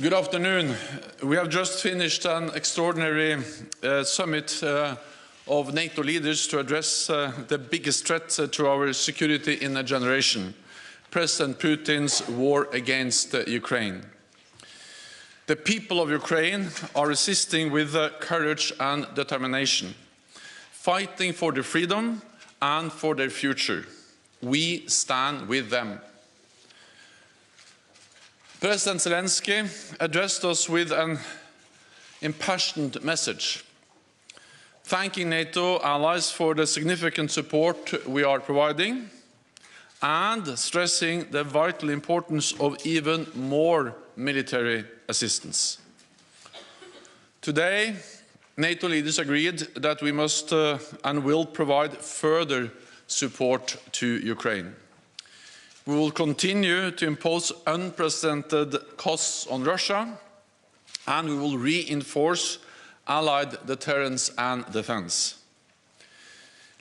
Good afternoon. We have just finished an extraordinary summit of NATO leaders to address the biggest threat to our security in a generation, President Putin's war against Ukraine. The people of Ukraine are resisting with courage and determination, fighting for their freedom and for their future. We stand with them. President Zelensky addressed us with an impassioned message, thanking NATO allies for the significant support we are providing and stressing the vital importance of even more military assistance. Today, NATO leaders agreed that we must and will provide further support to Ukraine. We will continue to impose unprecedented costs on Russia, and we will reinforce allied deterrence and defense.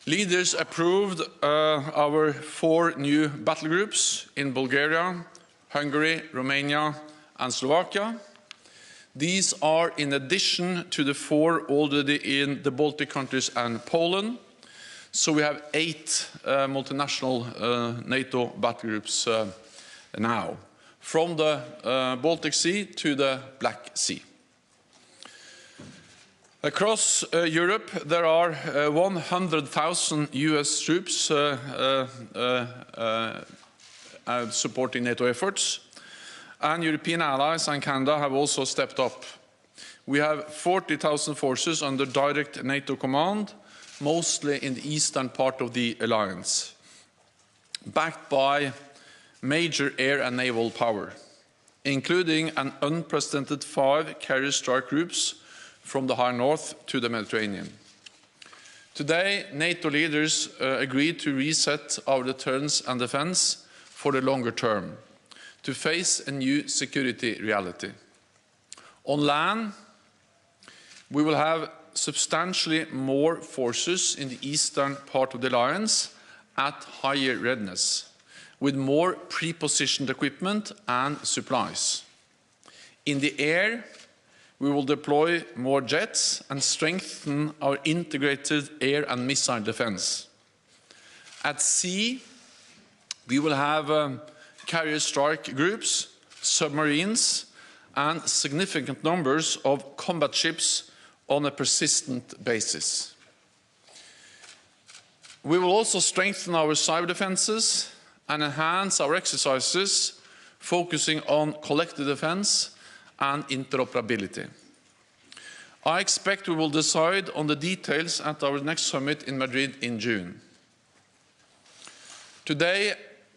Leaders approved our 4 new battle groups in Bulgaria, Hungary, Romania, and Slovakia. These are in addition to the 4 already in the Baltic countries and Poland. So we have 8 multinational NATO battle groups now, from the Baltic Sea to the Black Sea. Across Europe, there are 100,000 US troops supporting NATO efforts, and European allies and Canada have also stepped up. We have 40,000 forces under direct NATO command, mostly in the eastern part of the alliance, backed by major air and naval power, including an unprecedented 5 carrier strike groups from the high north to the Mediterranean. Today, NATO leaders agreed to reset our deterrence and defense for the longer term, to face a new security reality. On land, we will have substantially more forces in the eastern part of the alliance at higher readiness, with more pre-positioned equipment and supplies. In the air, we will deploy more jets and strengthen our integrated air and missile defense. At sea, we will have carrier strike groups, submarines, and significant numbers of combat ships on a persistent basis. We will also strengthen our cyber defenses and enhance our exercises, focusing on collective defense and interoperability. I expect we will decide on the details at our next summit in Madrid in June. Today,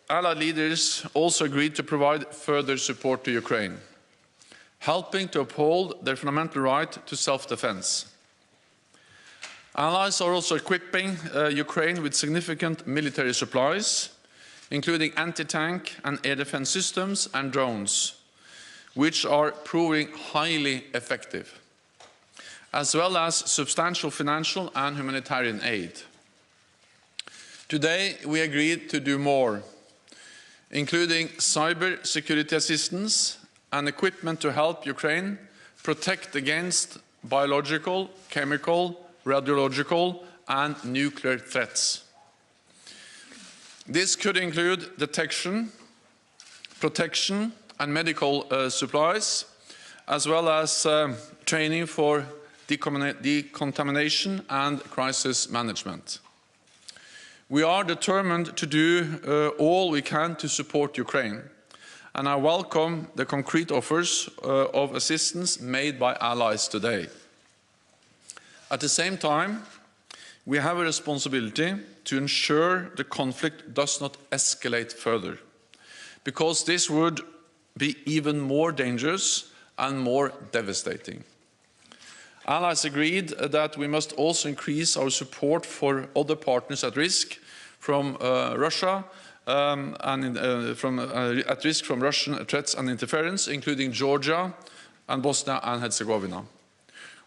Allied leaders also agreed to provide further support to Ukraine, helping to uphold their fundamental right to self-defense. Allies are also equipping Ukraine with significant military supplies, including anti-tank and air defense systems and drones, which are proving highly effective, as well as substantial financial and humanitarian aid. Today, we agreed to do more, including cyber security assistance and equipment to help Ukraine protect against biological, chemical, radiological, and nuclear threats. This could include detection, protection, and medical supplies, as well as training for decontamination and crisis management. We are determined to do all we can to support Ukraine, and I welcome the concrete offers of assistance made by allies today. At the same time, we have a responsibility to ensure the conflict does not escalate further, because this would be even more dangerous and more devastating. Allies agreed that we must also increase our support for other partners at risk from Russia, at risk from Russian threats and interference, including Georgia and Bosnia and Herzegovina.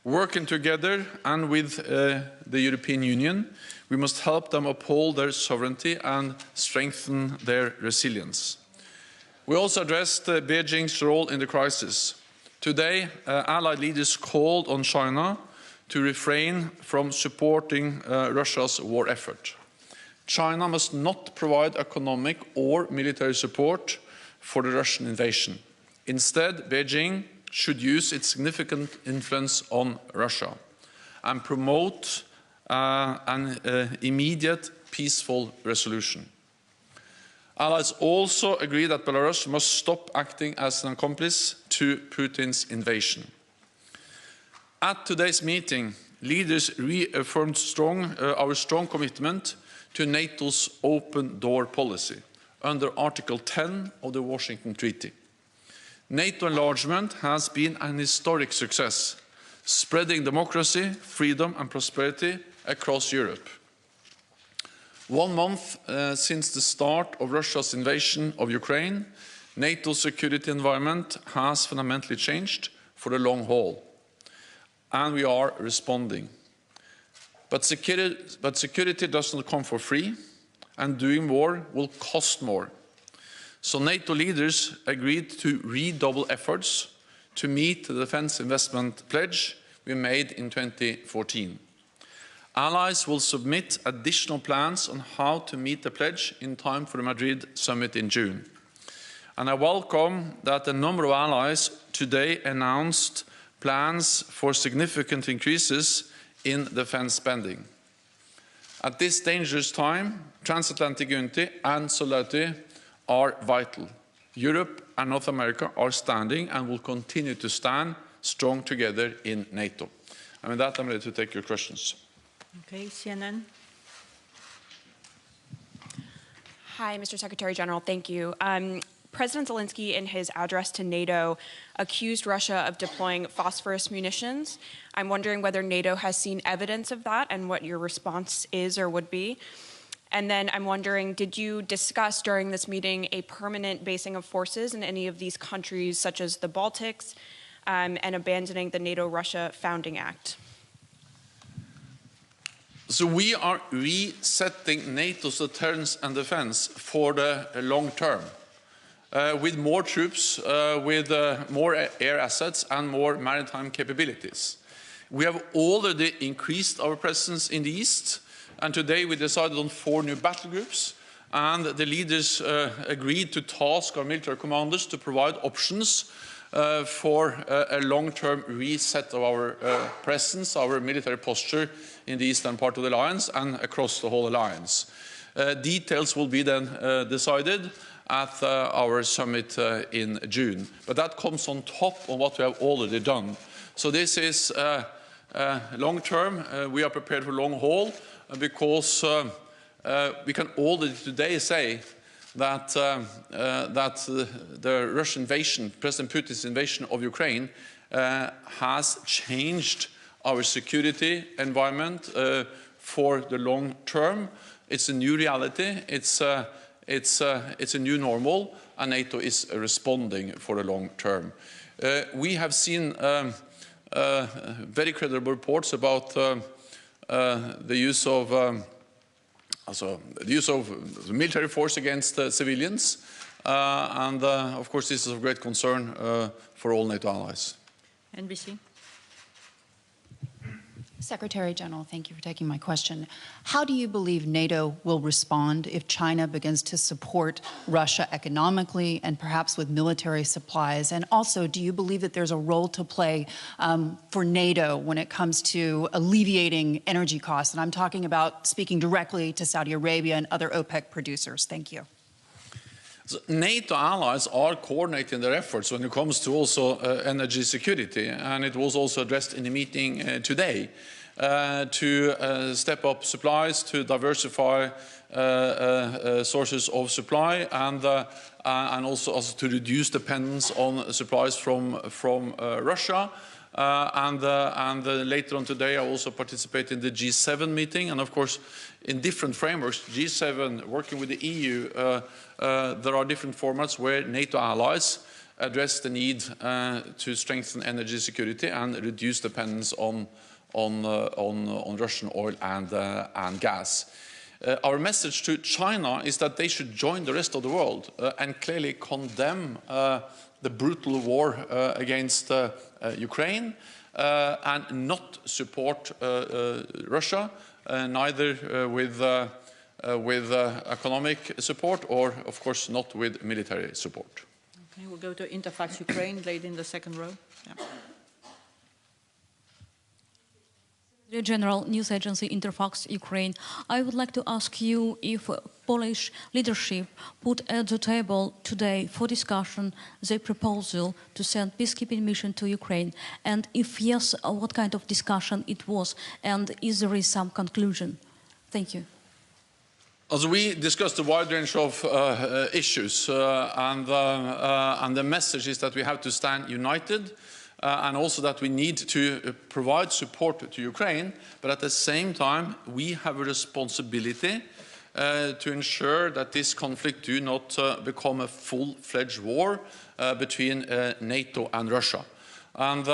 Working together and with the European Union, we must help them uphold their sovereignty and strengthen their resilience. We also addressed Beijing's role in the crisis, Today, Allied leaders called on China to refrain from supporting Russia's war effort. China must not provide economic or military support for the Russian invasion. Instead, Beijing should use its significant influence on Russia and promote an immediate peaceful resolution. Allies also agree that Belarus must stop acting as an accomplice to Putin's invasion. At today's meeting, leaders reaffirmed our strong commitment to NATO's open door policy under Article 10 of the Washington Treaty. NATO enlargement has been an historic success, spreading democracy, freedom and prosperity across Europe. 1 month since the start of Russia's invasion of Ukraine, NATO's security environment has fundamentally changed for the long haul, and we are responding. But security does not come for free, and doing more will cost more. So NATO leaders agreed to redouble efforts to meet the defense investment pledge we made in 2014. Allies will submit additional plans on how to meet the pledge in time for the Madrid summit in June. And I welcome that a number of allies today announced plans for significant increases in defense spending. At this dangerous time, transatlantic unity and solidarity are vital. Europe and North America are standing and will continue to stand strong together in NATO. And with that, I'm ready to take your questions. Okay, CNN. Hi, Mr. Secretary General. Thank you. President Zelensky, in his address to NATO, accused Russia of deploying phosphorus munitions. I'm wondering whether NATO has seen evidence of that and what your response is or would be. And then I'm wondering, did you discuss during this meeting a permanent basing of forces in any of these countries, such as the Baltics, and abandoning the NATO-Russia Founding Act? So we are resetting NATO's deterrence and defense for the long term, with more troops, with more air assets and more maritime capabilities. We have already increased our presence in the East, and today we decided on 4 new battle groups, and the leaders agreed to task our military commanders to provide options for a long-term reset of our presence, our military posture in the eastern part of the alliance and across the whole alliance. Details will be then decided at our summit in June. But that comes on top of what we have already done. So this is long-term. We are prepared for long haul because we can already today say that the Russian invasion, President Putin's invasion of Ukraine, has changed our security environment for the long term. It's a new reality. It's a new normal, and NATO is responding for the long term. We have seen very credible reports about the use of military force against civilians, and of course this is of great concern for all NATO allies. NBC. Secretary General, thank you for taking my question. How do you believe NATO will respond if China begins to support Russia economically and perhaps with military supplies? And also, do you believe that there's a role to play for NATO when it comes to alleviating energy costs? And I'm talking about speaking directly to Saudi Arabia and other OPEC producers. Thank you. So NATO allies are coordinating their efforts when it comes to also energy security, and it was also addressed in the meeting today to step up supplies, to diversify sources of supply, and also to reduce dependence on supplies from Russia. And later on today, I also participate in the G7 meeting, and of course, in different frameworks, G7 working with the EU, there are different formats where NATO allies address the need to strengthen energy security and reduce dependence on Russian oil and gas. Our message to China is that they should join the rest of the world and clearly condemn the brutal war against Ukraine and not support Russia, neither with economic support or, of course, not with military support. Okay, we'll go to Interfax Ukraine, lady in the second row. Yeah. General News Agency Interfax Ukraine. I would like to ask you if Polish leadership put at the table today for discussion the proposal to send peacekeeping mission to Ukraine, and if yes, what kind of discussion it was, and is there some conclusion? Thank you. Also, we discussed a wide range of issues, and the message is that we have to stand united. And also that we need to provide support to Ukraine, but at the same time, we have a responsibility to ensure that this conflict do not become a full-fledged war between NATO and Russia. And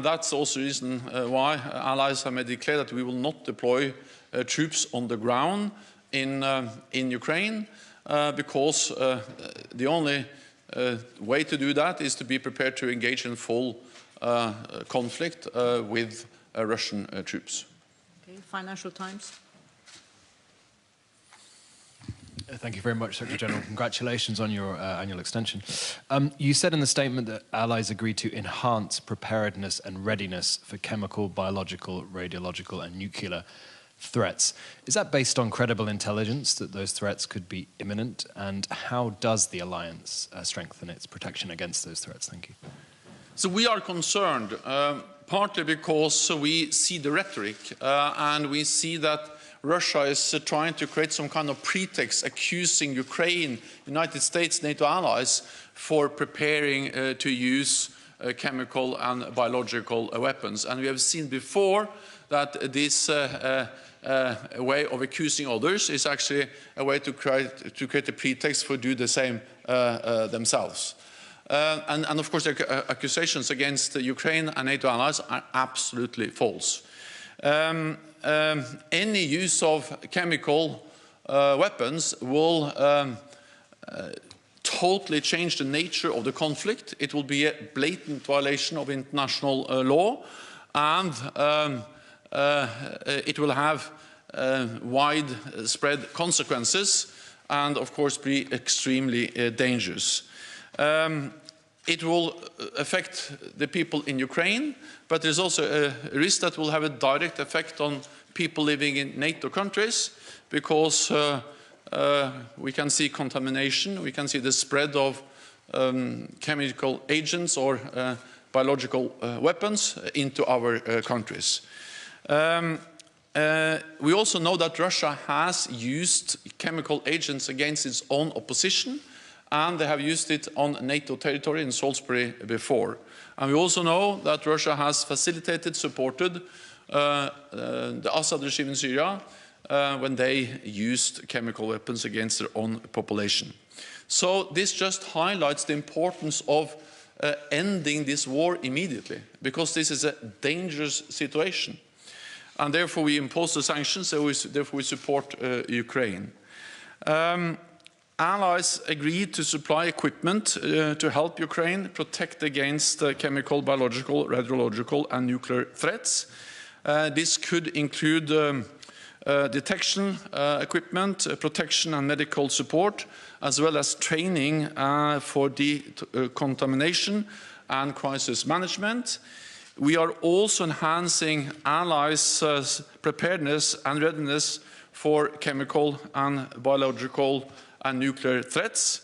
that's also the reason why allies have made it clear that we will not deploy troops on the ground in Ukraine, because the only way to do that is to be prepared to engage in full conflict with Russian troops. Okay, Financial Times. Thank you very much, Secretary General. Congratulations on your annual extension. You said in the statement that allies agreed to enhance preparedness and readiness for chemical, biological, radiological and nuclear threats. Is that based on credible intelligence that those threats could be imminent? And how does the alliance strengthen its protection against those threats? Thank you. So we are concerned, partly because we see the rhetoric and we see that Russia is trying to create some kind of pretext accusing Ukraine, United States, NATO allies for preparing to use chemical and biological weapons. And we have seen before that this way of accusing others is actually a way to create a pretext for do the same themselves. And of course, the accusations against Ukraine and NATO allies are absolutely false. Any use of chemical weapons will totally change the nature of the conflict. It will be a blatant violation of international law, and it will have widespread consequences and, of course, be extremely dangerous. It will affect the people in Ukraine, but there's also a risk that will have a direct effect on people living in NATO countries, because we can see contamination, we can see the spread of chemical agents or biological weapons into our countries. We also know that Russia has used chemical agents against its own opposition, and they have used it on NATO territory in Salisbury before. And we also know that Russia has facilitated, supported the Assad regime in Syria when they used chemical weapons against their own population. So this just highlights the importance of ending this war immediately, because this is a dangerous situation. And therefore we impose the sanctions, therefore we support Ukraine. Allies agreed to supply equipment to help Ukraine protect against chemical, biological, radiological and nuclear threats. This could include detection equipment, protection and medical support, as well as training for decontamination and crisis management. We are also enhancing allies' preparedness and readiness for chemical and biological and nuclear threats.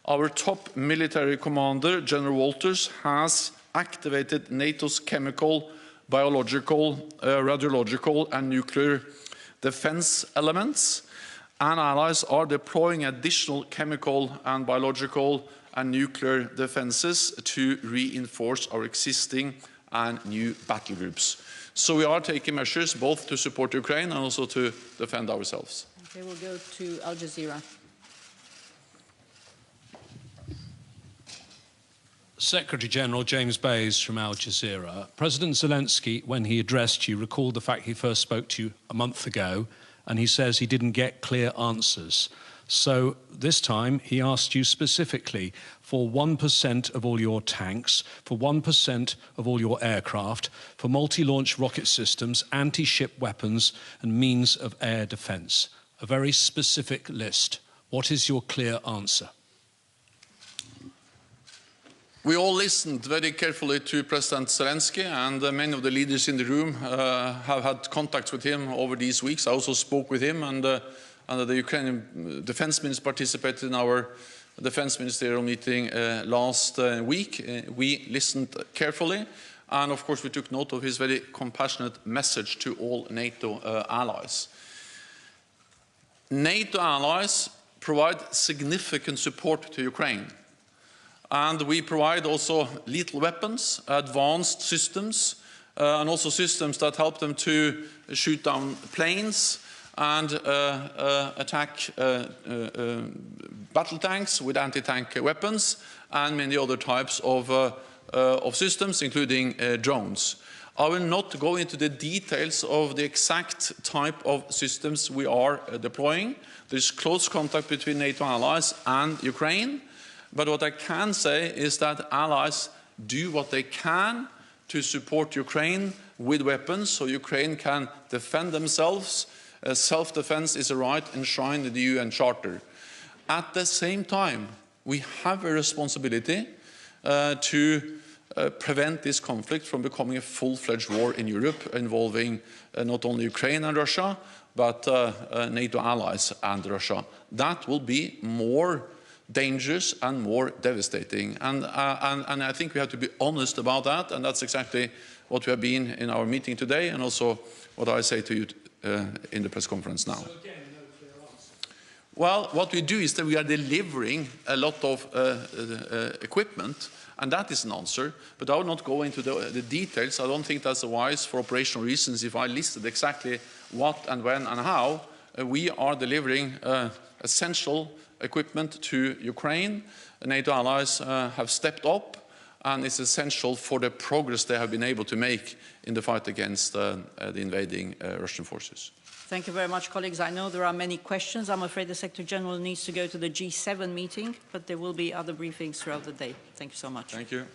Our top military commander, General Walters, has activated NATO's chemical, biological, radiological and nuclear defense elements, and allies are deploying additional chemical and biological and nuclear defenses to reinforce our existing and new battle groups. So we are taking measures both to support Ukraine and also to defend ourselves. Okay, we'll go to Al Jazeera. Secretary General James Bays from Al Jazeera. President Zelensky, when he addressed you, recalled the fact he first spoke to you a month ago, and he says he didn't get clear answers. So this time he asked you specifically for 1% of all your tanks, for 1% of all your aircraft, for multi-launch rocket systems, anti-ship weapons and means of air defence. A very specific list. What is your clear answer? We all listened very carefully to President Zelensky, and many of the leaders in the room have had contacts with him over these weeks. I also spoke with him, and the Ukrainian defense minister participated in our defense ministerial meeting last week. We listened carefully, and of course we took note of his very compassionate message to all NATO allies. NATO allies provide significant support to Ukraine. And we provide also lethal weapons, advanced systems, and also systems that help them to shoot down planes and attack battle tanks with anti-tank weapons and many other types of systems, including drones. I will not go into the details of the exact type of systems we are deploying. There is close contact between NATO allies and Ukraine. But what I can say is that allies do what they can to support Ukraine with weapons so Ukraine can defend themselves. Self-defense is a right enshrined in the UN Charter. At the same time, we have a responsibility to prevent this conflict from becoming a full-fledged war in Europe involving not only Ukraine and Russia, but NATO allies and Russia. That will be more dangerous and more devastating. And I think we have to be honest about that, and that's exactly what we have been in our meeting today, and also what I say to you in the press conference now. So again, no clear answer. Well, what we do is that we are delivering a lot of equipment, and that is an answer, but I will not go into the details. I don't think that's wise for operational reasons if I listed exactly what and when and how. We are delivering essential equipment to Ukraine. NATO allies have stepped up, and it's essential for the progress they have been able to make in the fight against the invading Russian forces. Thank you very much, colleagues. I know there are many questions. I'm afraid the Secretary General needs to go to the G7 meeting, but there will be other briefings throughout the day. Thank you so much. Thank you.